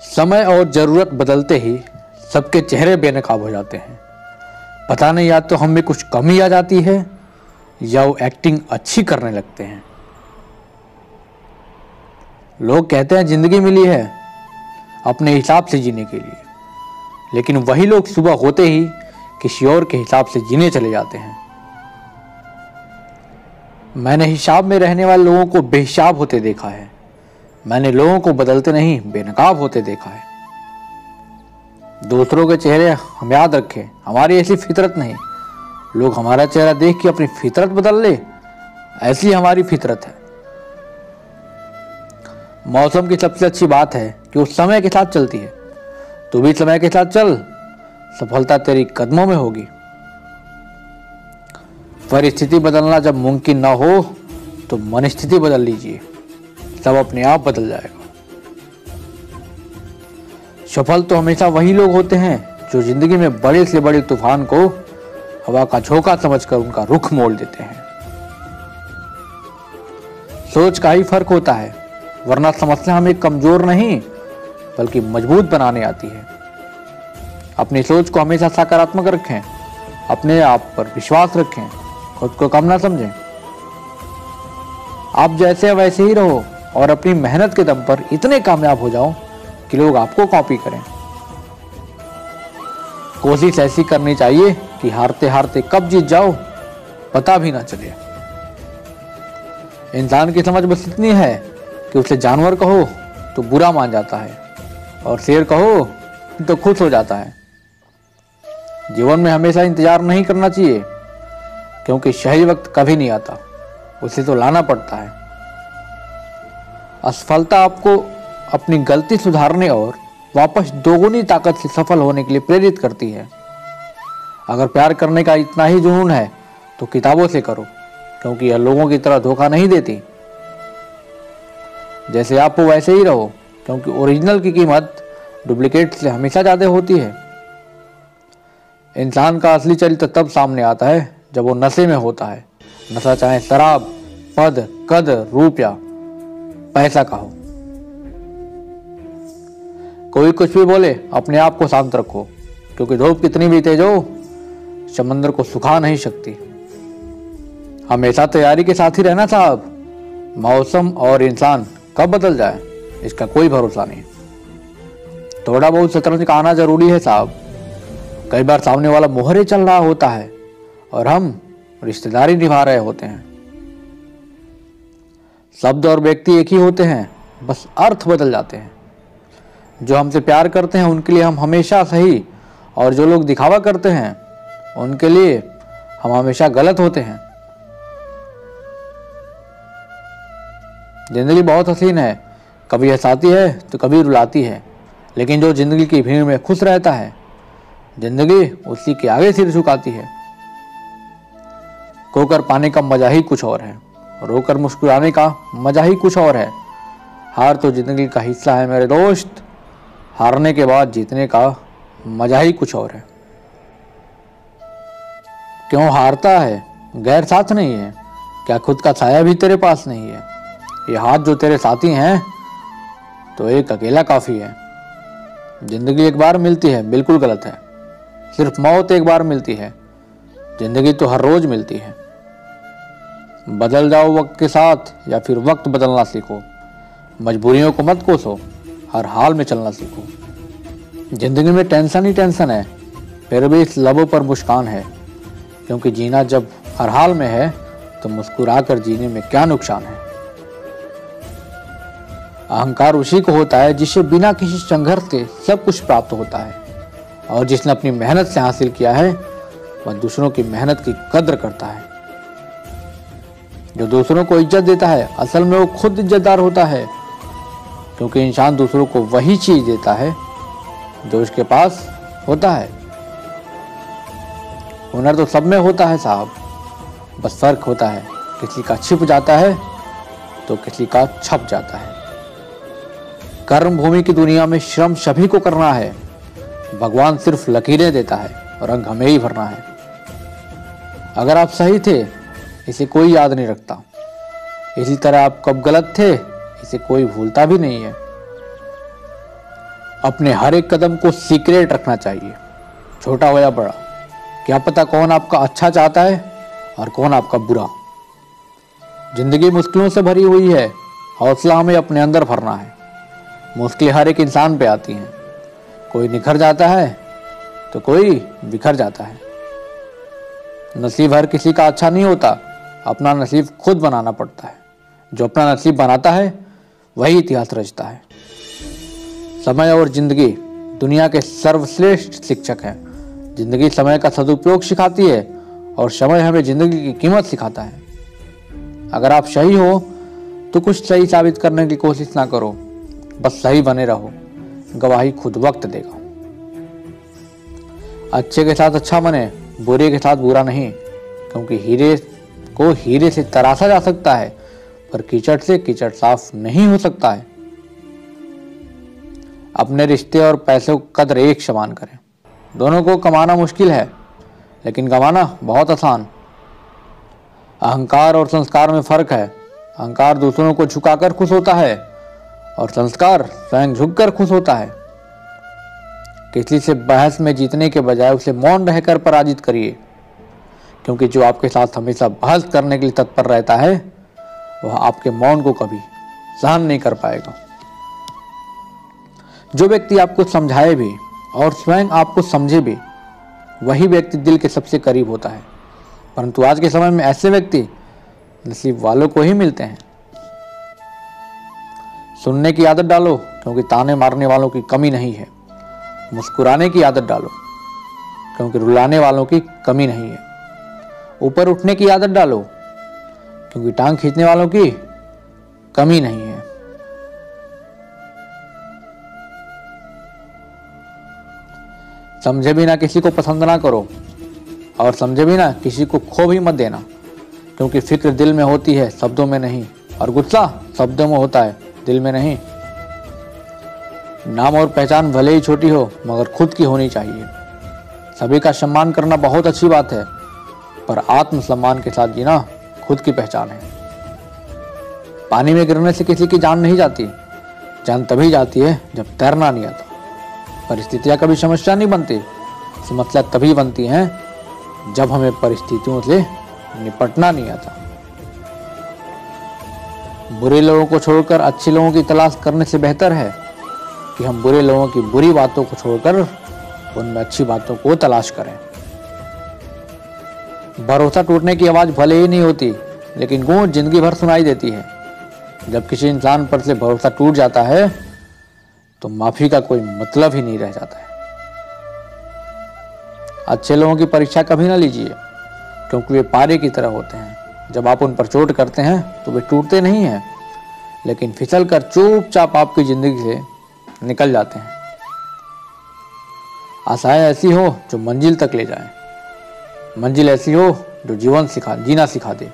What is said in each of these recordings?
समय और ज़रूरत बदलते ही सबके चेहरे बेनकाब हो जाते हैं। पता नहीं, या तो हम में कुछ कमी आ जाती है या वो एक्टिंग अच्छी करने लगते हैं। लोग कहते हैं ज़िंदगी मिली है अपने हिसाब से जीने के लिए, लेकिन वही लोग सुबह होते ही किसी और के हिसाब से जीने चले जाते हैं। मैंने हिसाब में रहने वाले लोगों को बेहिसाब होते देखा है। मैंने लोगों को बदलते नहीं बेनकाब होते देखा है। दूसरों के चेहरे हम याद रखें, हमारी ऐसी फितरत नहीं। लोग हमारा चेहरा देख के अपनी फितरत बदल ले, ऐसी हमारी फितरत है। मौसम की सबसे अच्छी बात है कि वो समय के साथ चलती है। तू भी समय के साथ चल, सफलता तेरी कदमों में होगी। परिस्थिति बदलना जब मुमकिन ना हो तो मनस्थिति बदल लीजिए, सब अपने आप बदल जाएगा। सफल तो हमेशा वही लोग होते हैं जो जिंदगी में बड़े से बड़े तूफान को हवा का झोंका समझकर उनका रुख मोड़ देते हैं। सोच का ही फर्क होता है, वरना समस्या हमें कमजोर नहीं बल्कि मजबूत बनाने आती है। अपनी सोच को हमेशा सकारात्मक रखें, अपने आप पर विश्वास रखें, खुद को कम ना समझें। आप जैसे हैं वैसे ही रहो और अपनी मेहनत के दम पर इतने कामयाब हो जाओ कि लोग आपको कॉपी करें। कोशिश ऐसी करनी चाहिए कि हारते हारते कब जीत जाओ पता भी ना चले। इंसान की समझ बस इतनी है कि उसे जानवर कहो तो बुरा मान जाता है और शेर कहो तो खुश हो जाता है। जीवन में हमेशा इंतजार नहीं करना चाहिए, क्योंकि सही वक्त कभी नहीं आता, उसे तो लाना पड़ता है। असफलता आपको अपनी गलती सुधारने और वापस दोगुनी ताकत से सफल होने के लिए प्रेरित करती है। अगर प्यार करने का इतना ही जुनून है तो किताबों से करो, क्योंकि यह लोगों की तरह धोखा नहीं देती। जैसे आप हो वैसे ही रहो, क्योंकि ओरिजिनल की कीमत डुप्लीकेट से हमेशा ज़्यादा होती है। इंसान का असली चरित्र तब सामने आता है जब वो नशे में होता है। नशा चाहे शराब, पद, कद, रूप या पैसा का हो। कोई कुछ भी बोले, अपने आप को शांत रखो, क्योंकि धूप कितनी भी तेज हो समंदर को सुखा नहीं सकती। हमेशा तैयारी के साथ ही रहना साहब। मौसम और इंसान कब बदल जाए इसका कोई भरोसा नहीं। थोड़ा बहुत शतरंज का आना जरूरी है साहब। कई बार सामने वाला मोहरे चल रहा होता है और हम रिश्तेदारी निभा रहे होते हैं। शब्द और व्यक्ति एक ही होते हैं, बस अर्थ बदल जाते हैं। जो हमसे प्यार करते हैं उनके लिए हम हमेशा सही, और जो लोग दिखावा करते हैं उनके लिए हम हमेशा गलत होते हैं। जिंदगी बहुत हसीन है, कभी हंसाती है तो कभी रुलाती है, लेकिन जो जिंदगी की भीड़ में खुश रहता है जिंदगी उसी के आगे सिर झुकाती है। खोकर पाने का मजा ही कुछ और है, रोकर मुस्कुराने का मजा ही कुछ और है। हार तो जिंदगी का हिस्सा है मेरे दोस्त, हारने के बाद जीतने का मजा ही कुछ और है। क्यों हारता है? गैर साथ नहीं है क्या? खुद का छाया भी तेरे पास नहीं है? ये हाथ जो तेरे साथी हैं तो एक अकेला काफी है। जिंदगी एक बार मिलती है, बिल्कुल गलत है। सिर्फ मौत एक बार मिलती है, जिंदगी तो हर रोज मिलती है। बदल जाओ वक्त के साथ या फिर वक्त बदलना सीखो। मजबूरियों को मत कोसो, हर हाल में चलना सीखो। जिंदगी में टेंशन ही टेंशन है, फिर भी इस लबों पर मुस्कान है, क्योंकि जीना जब हर हाल में है तो मुस्कुराकर जीने में क्या नुकसान है। अहंकार उसी को होता है जिसे बिना किसी संघर्ष के सब कुछ प्राप्त होता है, और जिसने अपनी मेहनत से हासिल किया है वह दूसरों की मेहनत की कद्र करता है। जो दूसरों को इज्जत देता है असल में वो खुद इज्जतदार होता है, क्योंकि इंसान दूसरों को वही चीज देता है जो उसके पास होता है। हुनर तो सब में होता है साहब, बस फर्क होता है किसी का छिप जाता है तो किसी का छप जाता है। कर्म भूमि की दुनिया में श्रम सभी को करना है। भगवान सिर्फ लकीरें देता है और रंग हमें ही भरना है। अगर आप सही थे इसे कोई याद नहीं रखता, इसी तरह आप कब गलत थे इसे कोई भूलता भी नहीं है। अपने हर एक कदम को सीक्रेट रखना चाहिए, छोटा हो या बड़ा। क्या पता कौन आपका अच्छा चाहता है और कौन आपका बुरा। जिंदगी मुश्किलों से भरी हुई है, हौसला हमें अपने अंदर भरना है। मुश्किलें हर एक इंसान पे आती हैं, कोई निखर जाता है तो कोई बिखर जाता है। नसीब हर किसी का अच्छा नहीं होता, अपना नसीब खुद बनाना पड़ता है। जो अपना नसीब बनाता है वही इतिहास रचता है। समय और जिंदगी दुनिया के सर्वश्रेष्ठ शिक्षक हैं। जिंदगी समय का सदुपयोग सिखाती है और समय हमें जिंदगी की कीमत सिखाता है। अगर आप सही हो तो कुछ सही साबित करने की कोशिश ना करो, बस सही बने रहो, गवाही खुद वक्त देगा। अच्छे के साथ अच्छा बने, बुरे के साथ बुरा नहीं, क्योंकि हीरे को हीरे से तराशा जा सकता है पर कीचड़ से कीचड़ साफ नहीं हो सकता है। अपने रिश्ते और पैसों की कदर एक समान करें। दोनों को कमाना मुश्किल है लेकिन कमाना बहुत आसान। अहंकार और संस्कार में फर्क है। अहंकार दूसरों को झुकाकर खुश होता है और संस्कार स्वयं झुककर खुश होता है। किसी से बहस में जीतने के बजाय उसे मौन रहकर पराजित करिए, क्योंकि जो आपके साथ हमेशा बहस करने के लिए तत्पर रहता है वह आपके मौन को कभी सहन नहीं कर पाएगा। जो व्यक्ति आपको समझाए भी और स्वयं आपको समझे भी, वही व्यक्ति दिल के सबसे करीब होता है। परंतु आज के समय में ऐसे व्यक्ति नसीब वालों को ही मिलते हैं। सुनने की आदत डालो, क्योंकि ताने मारने वालों की कमी नहीं है। मुस्कुराने की आदत डालो, क्योंकि रुलाने वालों की कमी नहीं है। ऊपर उठने की आदत डालो, क्योंकि टांग खींचने वालों की कमी नहीं है। समझे बिना किसी को पसंद ना करो और समझे बिना किसी को खो भी मत देना, क्योंकि फिक्र दिल में होती है, शब्दों में नहीं, और गुस्सा शब्दों में होता है, दिल में नहीं। नाम और पहचान भले ही छोटी हो मगर खुद की होनी चाहिए। सभी का सम्मान करना बहुत अच्छी बात है, पर आत्मसम्मान के साथ जीना खुद की पहचान है। पानी में गिरने से किसी की जान नहीं जाती, जान तभी जाती है जब तैरना नहीं आता। परिस्थितियां कभी समस्या नहीं बनती, समस्या तभी बनती हैं जब हमें परिस्थितियों से निपटना नहीं आता। बुरे लोगों को छोड़कर अच्छे लोगों की तलाश करने से बेहतर है कि हम बुरे लोगों की बुरी बातों को छोड़कर उनमें अच्छी बातों को तलाश करें। भरोसा टूटने की आवाज भले ही नहीं होती, लेकिन गूंज जिंदगी भर सुनाई देती है। जब किसी इंसान पर से भरोसा टूट जाता है तो माफी का कोई मतलब ही नहीं रह जाता है। अच्छे लोगों की परीक्षा कभी ना लीजिए, क्योंकि वे पारे की तरह होते हैं। जब आप उन पर चोट करते हैं तो वे टूटते नहीं हैं, लेकिन फिसल कर चुपचाप आपकी जिंदगी से निकल जाते हैं। आशाएं ऐसी हो जो मंजिल तक ले जाए, मंजिल ऐसी हो जो जीना सिखा दे।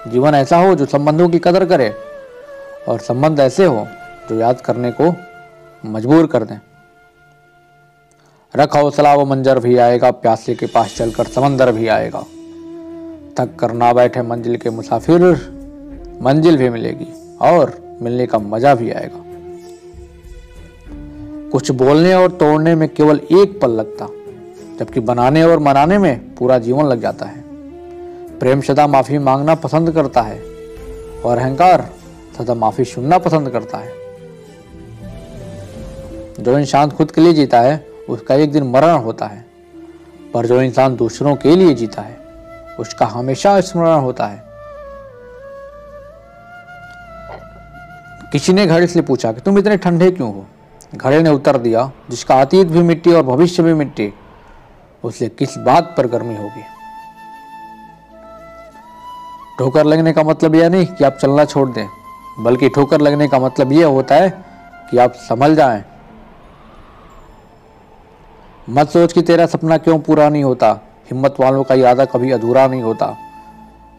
जीवन ऐसा हो जो संबंधों की कदर करे, और संबंध ऐसे हो जो याद करने को मजबूर कर दें। रख हौसला, वो मंजर भी आएगा, प्यासे के पास चलकर समंदर भी आएगा। थक कर ना बैठे मंजिल के मुसाफिर, मंजिल भी मिलेगी और मिलने का मजा भी आएगा। कुछ बोलने और तोड़ने में केवल एक पल लगता, जबकि बनाने और मनाने में पूरा जीवन लग जाता है। प्रेम सदा माफी मांगना पसंद करता है और अहंकार सदा माफी सुनना पसंद करता है। जो इंसान खुद के लिए जीता है उसका एक दिन मरण होता है, पर जो इंसान दूसरों के लिए जीता है उसका हमेशा स्मरण होता है। किसी ने घड़े से पूछा कि तुम इतने ठंडे क्यों हो? घड़े ने उत्तर दिया, जिसका अतीत भी मिट्टी और भविष्य भी मिट्टी, उसे किस बात पर गर्मी होगी? ठोकर लगने का मतलब यह नहीं कि आप चलना छोड़ दें, बल्कि ठोकर लगने का मतलब यह होता है कि आप संभल जाएं। मत सोच कि तेरा सपना क्यों पूरा नहीं होता। हिम्मत वालों का इरादा कभी अधूरा नहीं होता।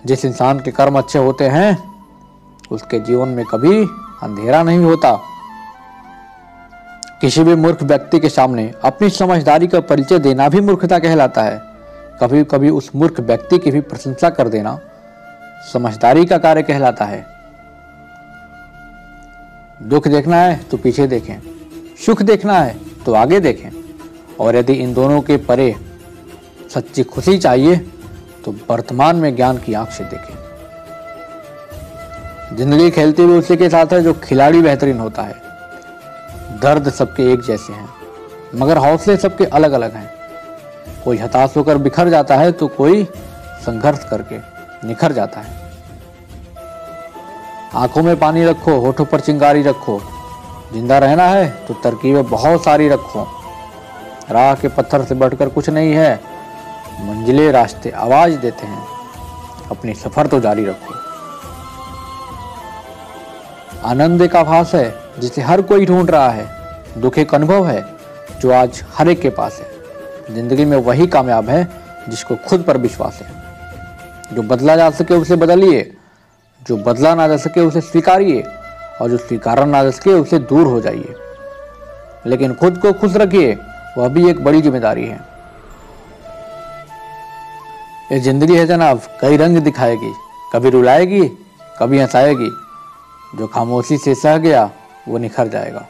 जिस इंसान के कर्म अच्छे होते हैं उसके जीवन में कभी अंधेरा नहीं होता। किसी भी मूर्ख व्यक्ति के सामने अपनी समझदारी का परिचय देना भी मूर्खता कहलाता है। कभी कभी उस मूर्ख व्यक्ति की भी प्रशंसा कर देना समझदारी का कार्य कहलाता है। दुख देखना है तो पीछे देखें, सुख देखना है तो आगे देखें, और यदि इन दोनों के परे सच्ची खुशी चाहिए तो वर्तमान में ज्ञान की आंख से देखें। जिंदगी खेलते हुए उसी के साथ है जो खिलाड़ी बेहतरीन होता है। दर्द सबके एक जैसे हैं, मगर हौसले सबके अलग अलग हैं। कोई हताश होकर बिखर जाता है तो कोई संघर्ष करके निखर जाता है। आंखों में पानी रखो, होठों पर चिंगारी रखो। जिंदा रहना है तो तरकीबें बहुत सारी रखो। राह के पत्थर से बढ़कर कुछ नहीं है, मंजिलें रास्ते आवाज देते हैं। अपनी सफर तो जारी रखो। आनंद एक आभास है जिसे हर कोई ढूंढ रहा है। दुख एक अनुभव है जो आज हर एक के पास है। जिंदगी में वही कामयाब है जिसको खुद पर विश्वास है। जो बदला जा सके उसे बदलिए, जो बदला ना जा सके उसे स्वीकारिए, और जो स्वीकारा ना जा सके उसे दूर हो जाइए। लेकिन खुद को खुश रखिए, वह भी एक बड़ी जिम्मेदारी है। ये जिंदगी है जनाब, कई रंग दिखाएगी, कभी रुलाएगी, कभी हंसाएगी। जो खामोशी से सह गया वो निखर जाएगा,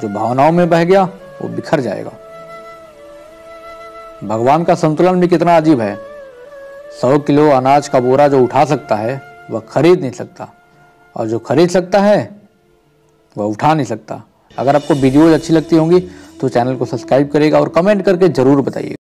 जो भावनाओं में बह गया वो बिखर जाएगा। भगवान का संतुलन भी कितना अजीब है। 100 किलो अनाज का बोरा जो उठा सकता है वह खरीद नहीं सकता, और जो खरीद सकता है वह उठा नहीं सकता। अगर आपको वीडियोज अच्छी लगती होंगी तो चैनल को सब्सक्राइब करिएगा और कमेंट करके जरूर बताइए।